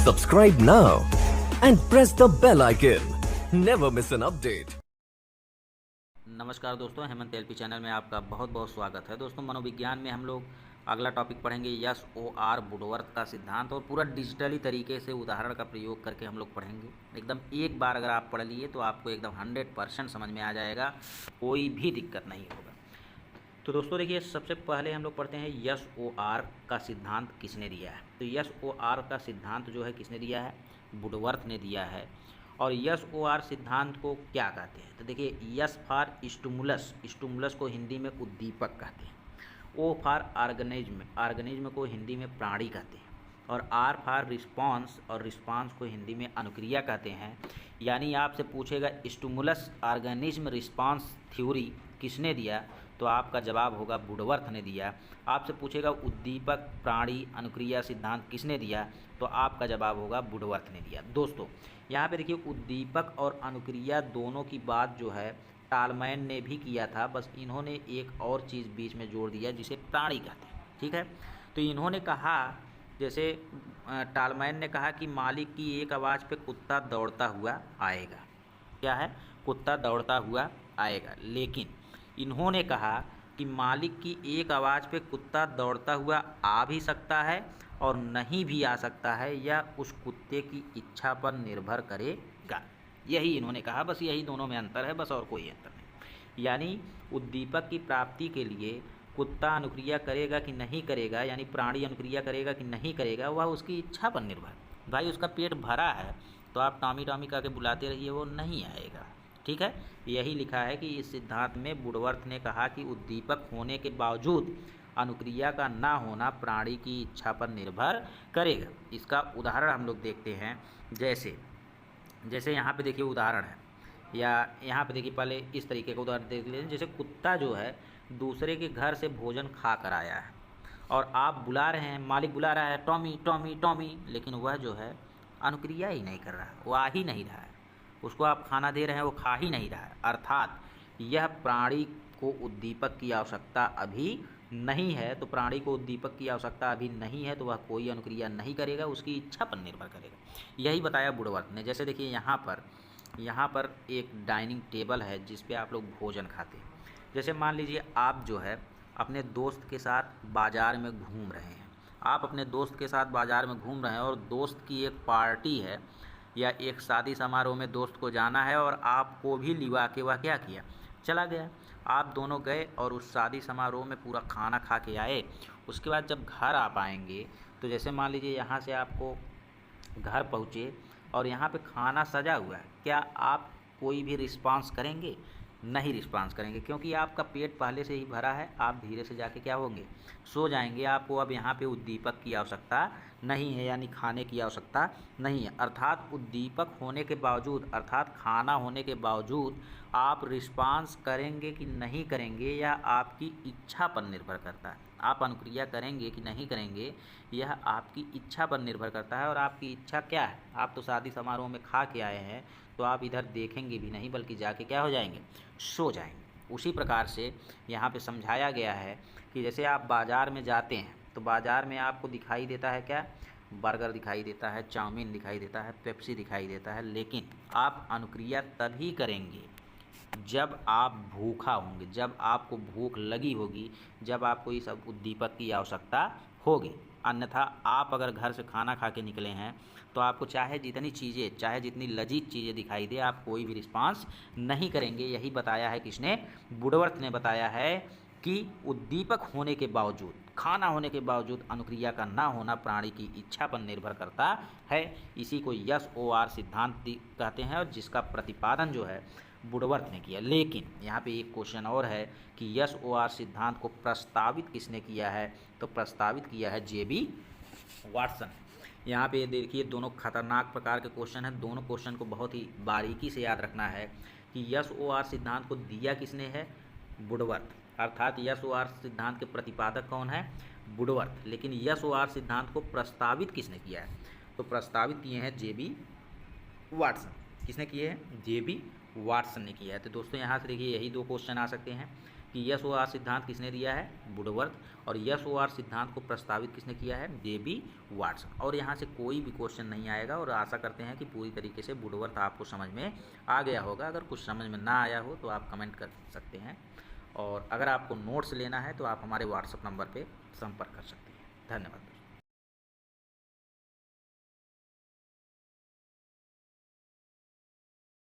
Subscribe now and press the bell icon. Never miss an update. नमस्कार दोस्तों, Hemant LP channel में आपका बहुत बहुत स्वागत है। दोस्तों, मनोविज्ञान में हम लोग अगला टॉपिक पढ़ेंगे SOR वुडवर्थ का सिद्धांत, और पूरा डिजिटली तरीके से उदाहरण का प्रयोग करके हम लोग पढ़ेंगे। एकदम एक बार अगर आप पढ़ लिए तो आपको एकदम 100% समझ में आ जाएगा, कोई भी दिक्कत नहीं होगा। तो दोस्तों देखिए, सबसे पहले हम लोग पढ़ते हैं SOR का सिद्धांत किसने दिया है। तो SOR का सिद्धांत जो है किसने दिया है, वुडवर्थ ने दिया है। और SOR सिद्धांत को क्या कहते हैं, तो देखिए, S फॉर स्टिमुलस, स्टिमुलस को हिंदी में उद्दीपक कहते हैं। O फॉर ऑर्गेनिज्म, ऑर्गेनिज्म को हिंदी में प्राणी कहते हैं। और R फॉर रिस्पांस, और रिस्पांस को हिंदी में अनुक्रिया कहते हैं। यानी आपसे पूछेगा स्टिमुलस ऑर्गेनिज्म रिस्पांस थ्योरी किसने दिया, तो आपका जवाब होगा वुडवर्थ ने दिया। आपसे पूछेगा उद्दीपक प्राणी अनुक्रिया सिद्धांत किसने दिया, तो आपका जवाब होगा वुडवर्थ ने दिया। दोस्तों यहाँ पे देखिए, उद्दीपक और अनुक्रिया दोनों की बात जो है टालमैन ने भी किया था, बस इन्होंने एक और चीज़ बीच में जोड़ दिया जिसे प्राणी कहते हैं। ठीक है, तो इन्होंने कहा, जैसे टालमैन ने कहा कि मालिक की एक आवाज़ पे कुत्ता दौड़ता हुआ आएगा। क्या है, कुत्ता दौड़ता हुआ आएगा। लेकिन इन्होंने कहा कि मालिक की एक आवाज़ पे कुत्ता दौड़ता हुआ आ भी सकता है और नहीं भी आ सकता है, या उस कुत्ते की इच्छा पर निर्भर करेगा। यही इन्होंने कहा, बस यही दोनों में अंतर है, बस और कोई अंतर नहीं। यानी उद्दीपक की प्राप्ति के लिए कुत्ता अनुक्रिया करेगा कि नहीं करेगा, यानी प्राणी अनुक्रिया करेगा कि नहीं करेगा, वह उसकी इच्छा पर निर्भर। भाई उसका पेट भरा है तो आप टॉमी टॉमी करके बुलाते रहिए, वो नहीं आएगा। ठीक है, यही लिखा है कि इस सिद्धांत में वुडवर्थ ने कहा कि उद्दीपक होने के बावजूद अनुक्रिया का ना होना प्राणी की इच्छा पर निर्भर करेगा। इसका उदाहरण हम लोग देखते हैं। जैसे यहाँ पे देखिए उदाहरण है, या यहाँ पे देखिए, पहले इस तरीके का उदाहरण देख लीजिए। जैसे कुत्ता जो है दूसरे के घर से भोजन खा कर आया है, और आप बुला रहे हैं, मालिक बुला रहा है टॉमी टॉमी टॉमी, लेकिन वह जो है अनुक्रिया ही नहीं कर रहा है, वो आ ही नहीं रहा है। उसको आप खाना दे रहे हैं, वो खा ही नहीं रहा है। अर्थात यह प्राणी को उद्दीपक की आवश्यकता अभी नहीं है। तो प्राणी को उद्दीपक की आवश्यकता अभी नहीं है, तो वह कोई अनुक्रिया नहीं करेगा, उसकी इच्छा पर निर्भर करेगा। यही बताया वुडवर्थ ने। जैसे देखिए, यहाँ पर एक डाइनिंग टेबल है जिस पे आप लोग भोजन खाते हैं। जैसे मान लीजिए आप जो है अपने दोस्त के साथ बाज़ार में घूम रहे हैं। आप अपने दोस्त के साथ बाज़ार में घूम रहे हैं, और दोस्त की एक पार्टी है या एक शादी समारोह में दोस्त को जाना है, और आपको भी लिवा के वह क्या किया, चला गया। आप दोनों गए और उस शादी समारोह में पूरा खाना खा के आए। उसके बाद जब घर आप आएंगे, तो जैसे मान लीजिए यहाँ से आपको घर पहुँचे और यहाँ पे खाना सजा हुआ है, क्या आप कोई भी रिस्पांस करेंगे? नहीं रिस्पांस करेंगे, क्योंकि आपका पेट पहले से ही भरा है। आप धीरे से जाके क्या होंगे, सो जाएंगे। आपको अब यहाँ पे उद्दीपक की आवश्यकता नहीं है, यानी खाने की आवश्यकता नहीं है। अर्थात उद्दीपक होने के बावजूद, अर्थात खाना होने के बावजूद आप रिस्पांस करेंगे कि नहीं करेंगे, यह आपकी इच्छा पर निर्भर करता है। आप अनुक्रिया करेंगे कि नहीं करेंगे, यह आपकी इच्छा पर निर्भर करता है। और आपकी इच्छा क्या है, आप तो शादी समारोह में खा के आए हैं, तो आप इधर देखेंगे भी नहीं, बल्कि जाके क्या हो जाएंगे, सो जाएंगे। उसी प्रकार से यहाँ पे समझाया गया है कि जैसे आप बाज़ार में जाते हैं, तो बाज़ार में आपको दिखाई देता है क्या, बर्गर दिखाई देता है, चाउमीन दिखाई देता है, पेप्सी दिखाई देता है, लेकिन आप अनुक्रिया तभी करेंगे जब आप भूखा होंगे, जब आपको भूख लगी होगी, जब आपको इस उद्दीपक की आवश्यकता होगी। अन्यथा आप अगर घर से खाना खा के निकले हैं, तो आपको चाहे जितनी लजीज चीज़ें दिखाई दे, आप कोई भी रिस्पांस नहीं करेंगे। यही बताया है किसने, वुडवर्थ ने बताया है कि उद्दीपक होने के बावजूद, खाना होने के बावजूद अनुक्रिया का ना होना प्राणी की इच्छा पर निर्भर करता है। इसी को SOR सिद्धांत कहते हैं, और जिसका प्रतिपादन जो है वुडवर्थ ने किया। लेकिन यहाँ पे एक क्वेश्चन और है कि SOR सिद्धांत को प्रस्तावित किसने किया है, तो प्रस्तावित किया है JB वाटसन। यहाँ पे देखिए, दोनों खतरनाक प्रकार के क्वेश्चन हैं। दोनों क्वेश्चन को बहुत ही बारीकी से याद रखना है कि SOR सिद्धांत को दिया किसने है, वुडवर्थ। अर्थात SOR सिद्धांत के प्रतिपादक कौन है, वुडवर्थ। लेकिन SOR सिद्धांत को प्रस्तावित किसने किया है, तो प्रस्तावित किए हैं JB वाटसन। किसने किए हैं, JB वाटसन ने किया है। तो दोस्तों यहाँ से देखिए, यही दो क्वेश्चन आ सकते हैं कि यस ओ आर सिद्धांत किसने दिया है, वुडवर्थ, और यस ओ आर सिद्धांत को प्रस्तावित किसने किया है, जेबी वाटसन। और यहाँ से कोई भी क्वेश्चन नहीं आएगा और आशा करते हैं कि पूरी तरीके से वुडवर्थ आपको समझ में आ गया होगा। अगर कुछ समझ में ना आया हो तो आप कमेंट कर सकते हैं, और अगर आपको नोट्स लेना है तो आप हमारे व्हाट्सएप नंबर पर संपर्क कर सकते हैं। धन्यवाद।